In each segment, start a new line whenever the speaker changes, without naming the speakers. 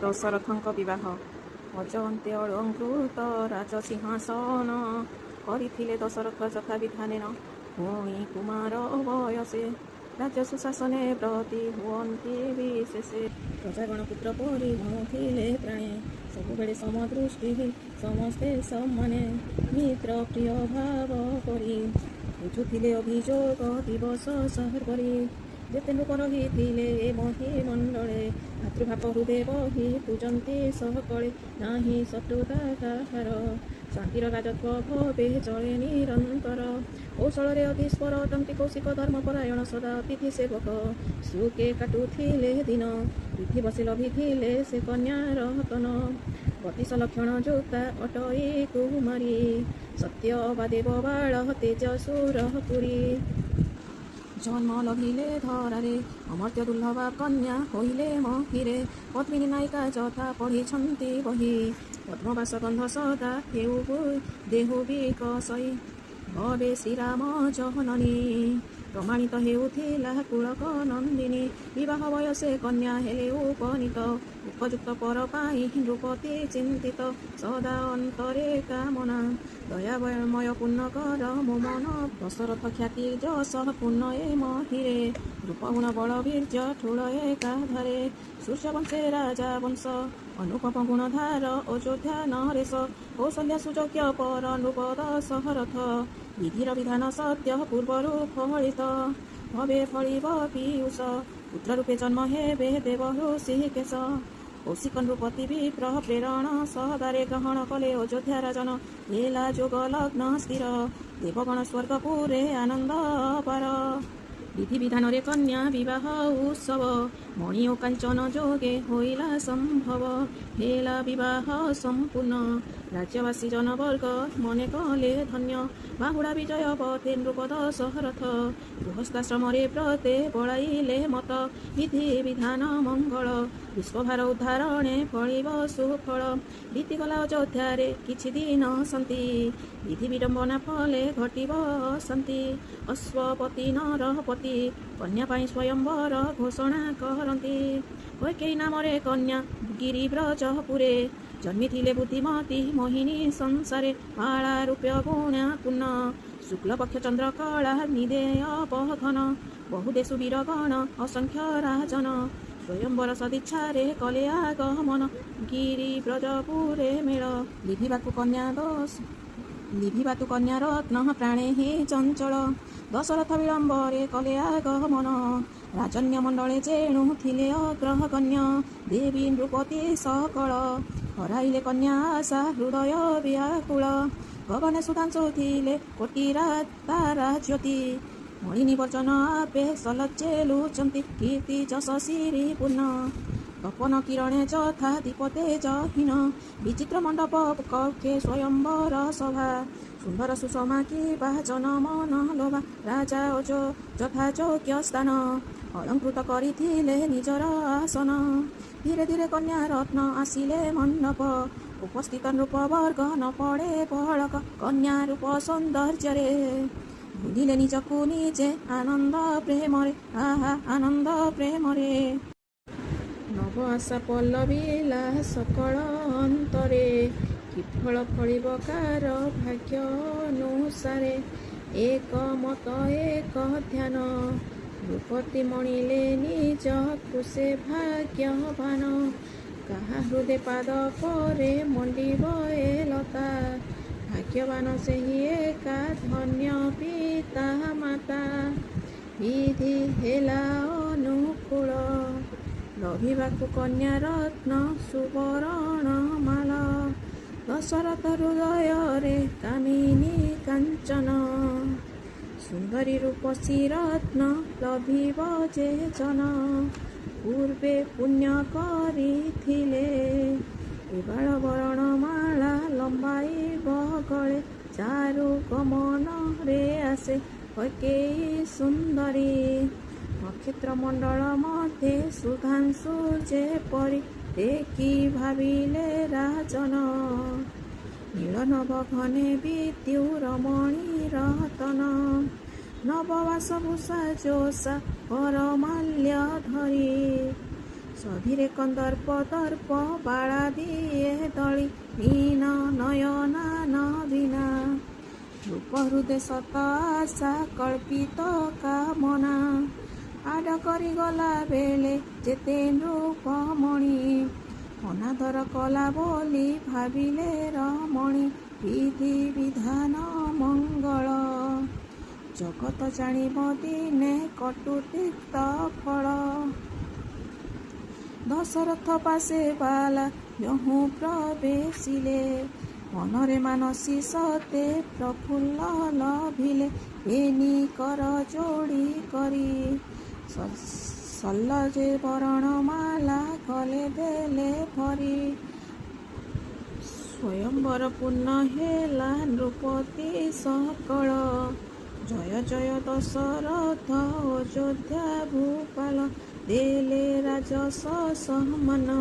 ଦଶରଥଙ୍କ ବିବାହ। ଅଜନ୍ତେ ଅଳଙ୍କୃତ ରାଜସିଂହାସନ କରିଥିଲେ ଦଶରଥ ଯଥା ବିଧାନେନ। ପୁଣି କୁମାର ବୟସେ ରାଜ୍ୟ ସୁଶାସନେ ବ୍ରତୀ ହୁଅନ୍ତି ବିଶେଷେ। ପ୍ରଜାଗଣ ପୁତ୍ର ପରି ଗଣୁଥିଲେ ପ୍ରାଣେ, ସବୁବେଳେ ସମଦୃଷ୍ଟି ସମସ୍ତେ ସମାନେ। ମିତ୍ର ପ୍ରିୟ ଭାବ କରି ବୁଝୁଥିଲେ ଅଭିଯୋଗ ଦିବସ ସର୍ବରି। ଯେତେ ଲୋକ ରହିଥିଲେ ଏ ମହିମଣ୍ଡଳେ, ଭାତୃଭାବ ହୃଦେ ବହି ପୂଜନ୍ତି ସକଳେ। ନାହିଁ ଶତ୍ରୁତା କାହାର, ଶାନ୍ତିର ରାଜତ୍ୱ ଭବେ ଚଳେ ନିରନ୍ତର। କୌଶଳରେ ଅଧୀଶ୍ୱର ଅଟନ୍ତି କୌଶିକ ଧର୍ମପରାୟଣ ସଦା ଅତିଥି ସେବକ। ସୁକେ କାଟୁଥିଲେ ଦିନ, ବିଧି ବସି ଲଭିଥିଲେ ସେ କନ୍ୟା ରତନ। 32 ଲକ୍ଷଣ ଯୋତା ଅଟଇ କୁମାରୀ, ସତ୍ୟ ଅବା ଦେବ ବାଳ ତେଜ ସୁରପୁରୀ। ଜନ୍ମ ଲଭିଲେ ଧରାରେ, ଅମର୍ତ୍ୟ ଦୁର୍ଲଭା କନ୍ୟା ହୋଇଲେ ମହିରେ। ପଦ୍ମିନୀ ନାୟିକା ଯଥା ପଢ଼ିଛନ୍ତି ବହି, ପଦ୍ମବାସ ଗନ୍ଧ ସଦା ହେଉ ଦେହୁ ବିକଶଇ। ଭବେ ଶ୍ରୀରାମ ଜନନୀ, ପ୍ରମାଣିତ ହେଉଥିଲା କୁଳକ ନନ୍ଦିନୀ। ବିବାହ ବୟସେ କନ୍ୟା ହେଲେ ଉପନୀତ, ଉପଯୁକ୍ତ ପର ପାଇଁ ନୃପତି ଚିନ୍ତିତ। ସଦା ଅନ୍ତରେ କାମନା, ଦୟାମୟ ପୂର୍ଣ୍ଣ କର ମୋ ମନ। ଦଶରଥ ଖ୍ୟାତି ଯଶ ପୂର୍ଣ୍ଣ ଏ ମହିରେ, ରୂପଗୁଣ ବଳ ବୀର୍ଯ୍ୟ ଠୁଳ ଏକାଧାରେ। ସୂର୍ଯ୍ୟବଂଶେ ରାଜା ବଂଶ, ଅନୁପମ ଗୁଣଧାର ଅଯୋଧ୍ୟା ନରେଶ। କୌଶଲ୍ୟା ସୁଯୋଗ୍ୟ ପର ନୃପ ଦଶରଥ, ବିଧିର ବିଧାନ ସତ୍ୟ ପୂର୍ବରୁ ଫଳିତ। ଭବେ ଫଳିବ ପୀୟୁଷ, ପୁତ୍ର ରୂପେ ଜନ୍ମ ହେବେ ଦେବ ହୃଷିକେଶ। କୌଶିକ ନୃପତି ବିପ୍ର ପ୍ରେରଣ ସଦାରେ, ଗ୍ରହଣ କଲେ ଅଯୋଧ୍ୟା ରାଜନ ହେଲା ଯୋଗ ଲଗ୍ନ ସ୍ଥିର। ଦେବଗଣ ସ୍ୱର୍ଗପୁରେ ଆନନ୍ଦ ଅପାର, ବିଧି ବିଧାନରେ କନ୍ୟା ବିବାହ ଉତ୍ସବ। ମଣି ଓ କାଞ୍ଚନ ଯୋଗେ ହୋଇଲା ସମ୍ଭବ, ହେଲା ବିବାହ ସମ୍ପୂର୍ଣ୍ଣ। ରାଜ୍ୟବାସୀ ଜନବର୍ଗ ମନେ କଲେ ଧନ୍ୟ, ବାହୁଡ଼ା ବିଜୟ ପଥେ ନୃପ ଦଶରଥ। ଗୃହସ୍ଥାଶ୍ରମରେ ବ୍ରତେ ବଳାଇଲେ ମତ, ବିଧି ବିଧାନ ମଙ୍ଗଳ। ବିଶ୍ୱଭାର ଉଦ୍ଧାରଣେ ଫଳିବ ସୁଫଳ, ବିତିଗଲା ଅଯୋଧ୍ୟାରେ କିଛି ଦିନ ଶାନ୍ତି। ବିଧି ବିଡ଼ମ୍ବନା ଫଲେ ଘଟିବ ଶାନ୍ତି, ଅଶ୍ୱପତି ନରପତି କନ୍ୟା ପାଇଁ ସ୍ୱୟଂବର ଘୋଷଣା କରନ୍ତି। କୈକେୟୀ ନାମରେ କନ୍ୟା ଗିରିବ୍ରଜପୁରେ, ଜନ୍ମିଥିଲେ ବୁଦ୍ଧିମତୀ ମୋହିନୀ ସଂସାରେ। ମାଳା ରୂପ୍ୟ ଗୁଣା ପୂର୍ଣ୍ଣ, ଶୁକ୍ଲପକ୍ଷ ଚନ୍ଦ୍ରକଳା ନିଦେୟ ପଘନ। ବହୁ ଦେଶୁ ବୀରଗଣ ଅସଂଖ୍ୟ ରାଜନ, ସ୍ୱୟଂବର ସଦିଚ୍ଛାରେ କଲେ ଆଗମନ। ଗିରିବ୍ରଜପୁରେ ମେଳ, ଲିଭିବାତୁ କନ୍ୟା ରତ୍ନ ପ୍ରାଣେ ହିଁ ଚଞ୍ଚଳ। ଦଶରଥ ବିଳମ୍ବରେ କଲେ ଆଗମନ, ରାଜନ୍ୟ ମଣ୍ଡଳେ ଯେଣୁ ଥିଲେ ଅଗ୍ରଗଣ୍ୟ। ଦେବୀ ନୃପତି ସକଳ, ହରାଇଲେ କନ୍ୟା ଆଶା ହୃଦୟ ବ୍ୟାକୁଳ। ଗଗନେ ସୁଧାଂଶୁ ଥିଲେ କୋଟି ତାରା ଜ୍ୟୋତି, ମଣିନୀ ବର୍ଜନ ଆପେ ସଲଜ୍ଜେ ଲୁଚନ୍ତି। କୀର୍ତ୍ତି ଯଶ ଶିରି ପୂର୍ଣ୍ଣ, ତପନ କିରଣେ ଯଥା ଦୀପ ତେଜହୀନ। ବିଚିତ୍ର ମଣ୍ଡପ କକ୍ଷେ ସ୍ୱୟଂବର ସଭା, ସୁନ୍ଦର ସୁଷମା କିବା ଜନମନ ଲୋଭା। ରାଜା ଯଥା ଯୋଗ୍ୟ ସ୍ଥାନ, ଅଳଙ୍କୃତ କରିଥିଲେ ନିଜର ଆସନ। ଧୀରେ ଧୀରେ କନ୍ୟା ରତ୍ନ ଆସିଲେ ମଣ୍ଡପ, ଉପସ୍ଥିତ ନୃପବର୍ଗ ନ ପଡ଼େ ପଳକ। କନ୍ୟା ରୂପ ସୌନ୍ଦର୍ଯ୍ୟରେ, ଭୁଲିଲେ ନିଜକୁ ନିଜେ ଆନନ୍ଦ ପ୍ରେମରେ। ଆହା ଆନନ୍ଦ ପ୍ରେମରେ, ନବ ଆଶା ପଲ୍ଲବିଲା ସକଳ ଅନ୍ତରେ। କି ଫଳ ଫଳିବ କାର ଭାଗ୍ୟ ଅନୁସାରେ, ଏକ ମତ ଏକ ଧ୍ୟାନ। ନୃପତି ମଣିଲେ ନିଜକୁ ସେ ଭାଗ୍ୟବାନ, କାହା ହୃଦେ ପାଦ ପରେ ମଣ୍ଡିବ ଏ ଲତା। ଭାଗ୍ୟବାନ ସେହି ଏକା, ଧନ୍ୟ ପିତା ମାତା। ବିଧି ହେଲା ଅନୁକୂଳ, ଲଭିବାକୁ କନ୍ୟା ରତ୍ନ ସୁବରଣ ମାଳ। ଦଶରଥ ହୃଦୟରେ କାମିନୀ କାଞ୍ଚନ, ସୁନ୍ଦରୀ ରୂପସୀ ରତ୍ନ ଲଭିବ ଯେ ଜନ। ପୂର୍ବେ ପୁଣ୍ୟ କରିଥିଲେ, ଏବାଳ ବରଣ ମାଳା ଲମ୍ବାଇବ ଗଳେ। ଚାରୁ ଗମନରେ ଆସେ କୈକେୟୀ ସୁନ୍ଦରୀ, ନକ୍ଷତ୍ର ମଣ୍ଡଳ ମଧ୍ୟେ ସୁଧାଂଶୁ ଯେପରି। ଦେଖି ଭାବିଲେ ରାଜନ, ନୀଳନଭ ଘନେ ବିଦ୍ୟୁରମଣି ରତନ। ନବବାସ ଭୂଷା ଯୋଷା ପରମାଲ୍ୟ ଧରି, ସଭିରେ କନ୍ଦର୍ପ ଦର୍ପ ବାଳା ଦିଏ ଦଳି ହୀନ ନୟନା ନବୀନା ରୂପ ହୃଦେ ସତ ଆଶା କଳ୍ପିତ କାମନା ଆଡ଼ କରିଗଲା ବେଳେ ଯେତେ ନୃପମଣି ଅନାଦର କଲା ବୋଲି ଭାବିଲେ ରମଣୀ ବିଧି ବିଧାନ ମଙ୍ଗଳ ଜଗତ ଜାଣିବ ଦିନେ କଟୁ ତିକ୍ତ ଫଳ ଦଶରଥ ପାଶେ ବାଲା ଯହୁଁ ପ୍ରବେଶିଲେ ମନରେ ମାନସୀ ସତେ ପ୍ରଫୁଲ୍ଲ ଲଭିଲେ ବେନି କର ଯୋଡ଼ି କରି ସଲ୍ଲଜେ ବରଣମାଲା କଲେ ଦେଲେ ଭରି ସ୍ୱୟଂବର ପୂର୍ଣ୍ଣ ହେଲା ନୃପତି ସକଳ ଜୟ ଜୟ ଦଶରଥ ଅଯୋଧ୍ୟା ଭୂପାଳ ଦେଲେ ରାଜସ ସମ୍ମାନ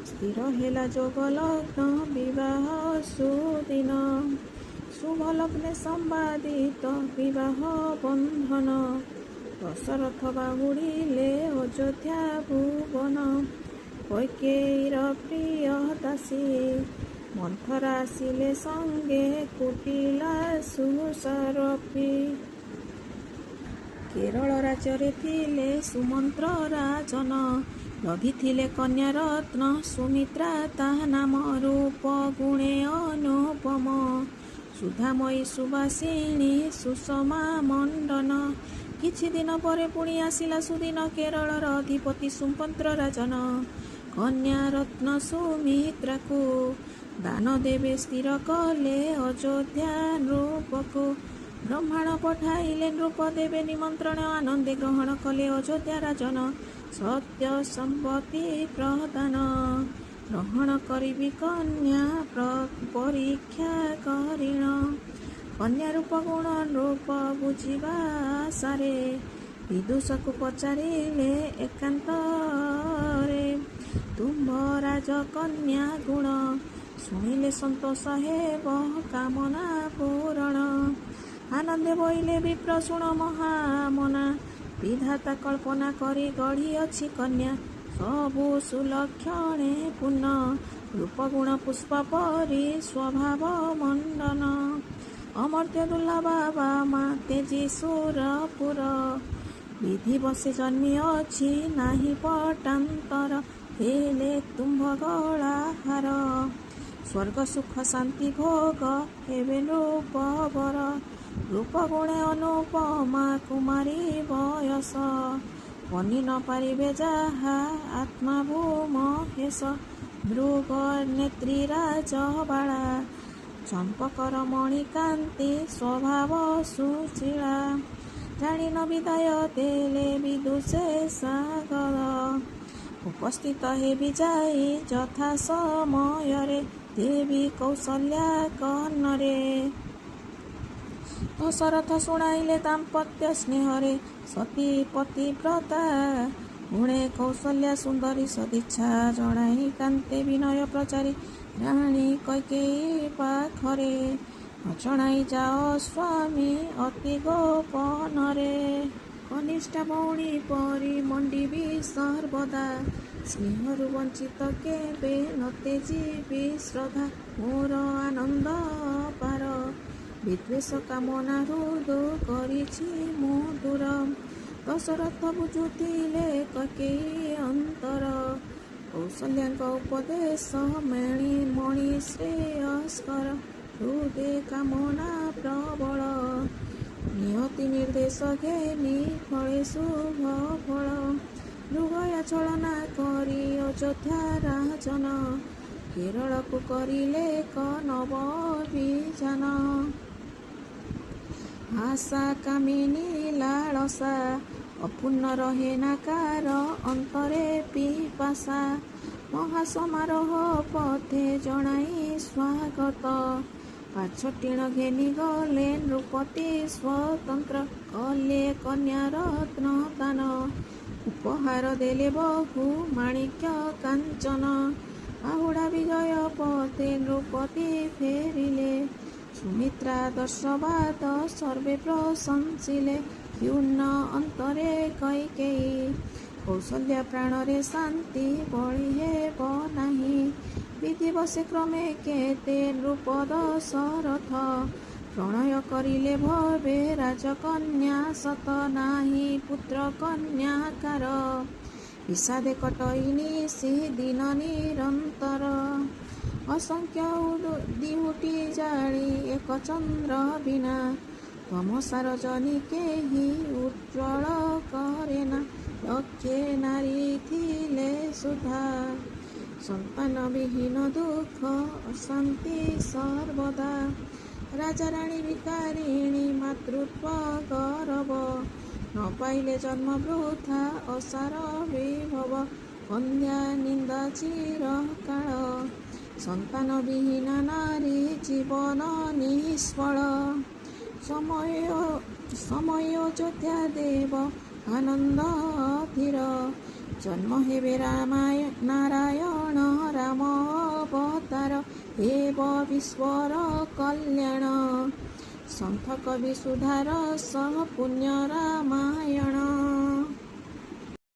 ସ୍ଥିର ହେଲା ଯୋଗ ଲଗ୍ନ ବିବାହ ସୁଦିନ ଶୁଭ ଲଗ୍ନେ ସମ୍ବାଦିତ ବିବାହ ବନ୍ଧନ ଦଶରଥ ବାହୁଡ଼ିଲେ ଅଯୋଧ୍ୟା ଭୁବନ କୈକେୟୀର ପ୍ରିୟ ଦାସୀ ମନ୍ଥରା ଆସିଲେ ସଙ୍ଗେ କୁଟିଲା ସୁସରପି କେରଳ ରାଜ୍ୟରେ ଥିଲେ ସୁମନ୍ତ୍ର ରାଜନ ଲଭିଥିଲେ କନ୍ୟା ରତ୍ନ ସୁମିତ୍ରା ତାହା ନାମ ରୂପ ଗୁଣେ ଅନୁପମ ସୁଧାମୟୀ ସୁବାସିନୀ ସୁଷମା ମଣ୍ଡନ କିଛି ଦିନ ପରେ ପୁଣି ଆସିଲା ସୁଦିନ କେରଳର ଅଧିପତି ସୁମନ୍ତ୍ର ରାଜନ କନ୍ୟା ରତ୍ନ ସୁମିତ୍ରାକୁ ଦାନ ଦେବେ ସ୍ଥିର କଲେ ଅଯୋଧ୍ୟା ନୃପକୁ ବ୍ରହ୍ମାଣ ପଠାଇଲେ ନୃପ ଦେବେ ନିମନ୍ତ୍ରଣ ଆନନ୍ଦେ ଗ୍ରହଣ କଲେ ଅଯୋଧ୍ୟା ରାଜନ ସତ୍ୟ ସମ୍ପତ୍ତି ପ୍ରଦାନ ଗ୍ରହଣ କରିବି କନ୍ୟା ପରୀକ୍ଷା କରିଣ କନ୍ୟା ରୂପ ଗୁଣ ନୃପ ବୁଝିବା ଆଶାରେ ବିଦୁଷକୁ ପଚାରିଲେ ଏକାନ୍ତରେ ତୁମ୍ଭ ରାଜକନ୍ୟା ଗୁଣ ଶୁଣିଲେ ସନ୍ତୋଷ ହେବ କାମନା ପୂରଣ ଆନନ୍ଦେ ବୋଇଲେ ବିପ୍ର ଶୁଣ ମହାମନା ବିଧାତା କଳ୍ପନା କରି ଗଢ଼ିଅଛି କନ୍ୟା ସବୁ ସୁଲକ୍ଷଣେ ପୂର୍ଣ୍ଣ ରୂପଗୁଣ ପୁଷ୍ପ ପରି ସ୍ୱଭାବ ମଣ୍ଡନ ଅମର୍ତ୍ୟ ଦୁର୍ଲଭ ମା ତେଜି ସୁରପୁର ବିଧି ବସେ ଜନ୍ମି ଅଛି ନାହିଁ ପଟାନ୍ତର ହେଲେ ତୁମ୍ଭ ଗଳାହାର ସ୍ୱର୍ଗ ସୁଖ ଶାନ୍ତି ଭୋଗ ହେବେ ନୃପବର ରୂପଗୁଣେ ଅନୁପମା କୁମାରୀ ବୟସ ବନି ନ ପାରିବେ ଯାହା ଆତ୍ମା ଭୂମ ହେସ ମୃଗ ନେତ୍ରୀ ରାଜବାଳା ଚମ୍ପକର ମଣିକାନ୍ତି ସ୍ୱଭାବ ସୁଶୀଳା ଜାଣି ନ ବିଦାୟ ଦେଲେ ବିଦୁଷେ ସାଗର ଉପସ୍ଥିତ ହେବି ଯାଇ ଯଥା ସମୟରେ ଦେବୀ କୌଶଲ୍ୟା କର୍ଣ୍ଣରେ ଦଶରଥ ଶୁଣାଇଲେ ଦାମ୍ପତ୍ୟ ସ୍ନେହରେ ସତୀ ପତିବ୍ରତା ଗୁଣେ କୌଶଲ୍ୟା ସୁନ୍ଦରୀ ସଦିଚ୍ଛା ଜଣାଇ କାନ୍ତେ ବିନୟ ପ୍ରଚାରି ରାଣୀ କୈକେୟୀ ପାଖରେ ଅଜଣାଇ ଯାଅ ସ୍ୱାମୀ ଅତି ଗୋପନରେ କନିଷ୍ଠା ଭଉଣୀ ପରି ମଣ୍ଡିବି ସର୍ବଦା ସ୍ନେହରୁ ବଞ୍ଚିତ କେବେ ନତେ ଯିବି ଶ୍ରଦ୍ଧା ମୋର ଆନନ୍ଦ ପାର ବିଦ୍ୱେଷ କାମନା ହୃଦ କରିଛି ମୁଁ ଦୂର ଦଶରଥ ବୁଝୁଥିଲେ କୈକେୟୀ ଅନ୍ତର କୌଶଲ୍ୟାଙ୍କ ଉପଦେଶ ମଣି ଶ୍ରେୟସ୍କର ହୃଦେ କାମନା ପ୍ରବଳ ନିୟତି ନିର୍ଦ୍ଦେଶ ଘେନି ଫଳେ ଶୁଭ ଫଳ ମୃଗୟା ଛଳନା କରି ଅଯୋଧ୍ୟା ରାଜନ କେରଳକୁ କରିଲେ ନବ ଅଭିଯାନ ଆଶା କାମିନୀ ଲାଳସା ଅପୂର୍ଣ୍ଣ ରହେ ନାକାର ଅନ୍ତରେ ପିପାସା ମହାସମାରୋହ ପଥେ ଜଣାଇ ସ୍ୱାଗତ ପାଛଟିଣ ଘେନି ଗଲେ ନୃପତି ସ୍ୱତନ୍ତ୍ର କଲେ କନ୍ୟା ରତ୍ନ ଦାନ ଉପହାର ଦେଲେ ବହୁ ମାଣିକ୍ୟ କାଞ୍ଚନ ବାହୁଡ଼ା ବିଜୟ ପଥେ ନୃପତି ଫେରିଲେ ସୁମିତ୍ରା କୌଶଲ୍ୟା ପ୍ରାଣରେ ଶାନ୍ତି ବଳି ହେବ ନାହିଁ। ବିଧିବଶେ କ୍ରମେ କେତେ ନୃପ ଦଶରଥ ପ୍ରଣୟ କରିଲେ ଭବେ ରାଜକନ୍ୟା ସତ ନାହିଁ ପୁତ୍ର କନ୍ୟାକାର। ବିଷାଦେ କଟଇନି ସେ ଦିନ ନିରନ୍ତର ଅସଂଖ୍ୟ ଦିହୁଟି ଜାଳି ଏକ ଚନ୍ଦ୍ର ବିନା ତମସାର ଜନି କେହି ଉଜ୍ଜ୍ୱଳ କରେନା। ଲକ୍ଷେ ନାରୀ ଥିଲେ ସୁଦ୍ଧା ସନ୍ତାନ ବିହୀନ ଦୁଃଖ ଅଶାନ୍ତି ସର୍ବଦା। ରାଜାରାଣୀ ଭିକାରିଣୀ ମାତୃତ୍ୱ ଗରବ ନ ପାଇଲେ ଜନ୍ମ ବୃଥା ଅସାର ବିଭବ। କନ୍ୟା ନିନ୍ଦା ଚିରକାଳ ସନ୍ତାନ ବିହୀନା ନାରୀ ଜୀବନ ନିଷ୍ଫଳ। ସମୟ ଅଯୋଧ୍ୟା ଦେବ ଆନନ୍ଦ ଧୀର ଜନ୍ମ ହେବେ ନାରାୟଣ ରାମ ଅବତାର ହେବ ବିଶ୍ୱର କଲ୍ୟାଣ। ସନ୍ଥ କବି ସୁଧାର ସହ ପୁଣ୍ୟ ରାମାୟଣ।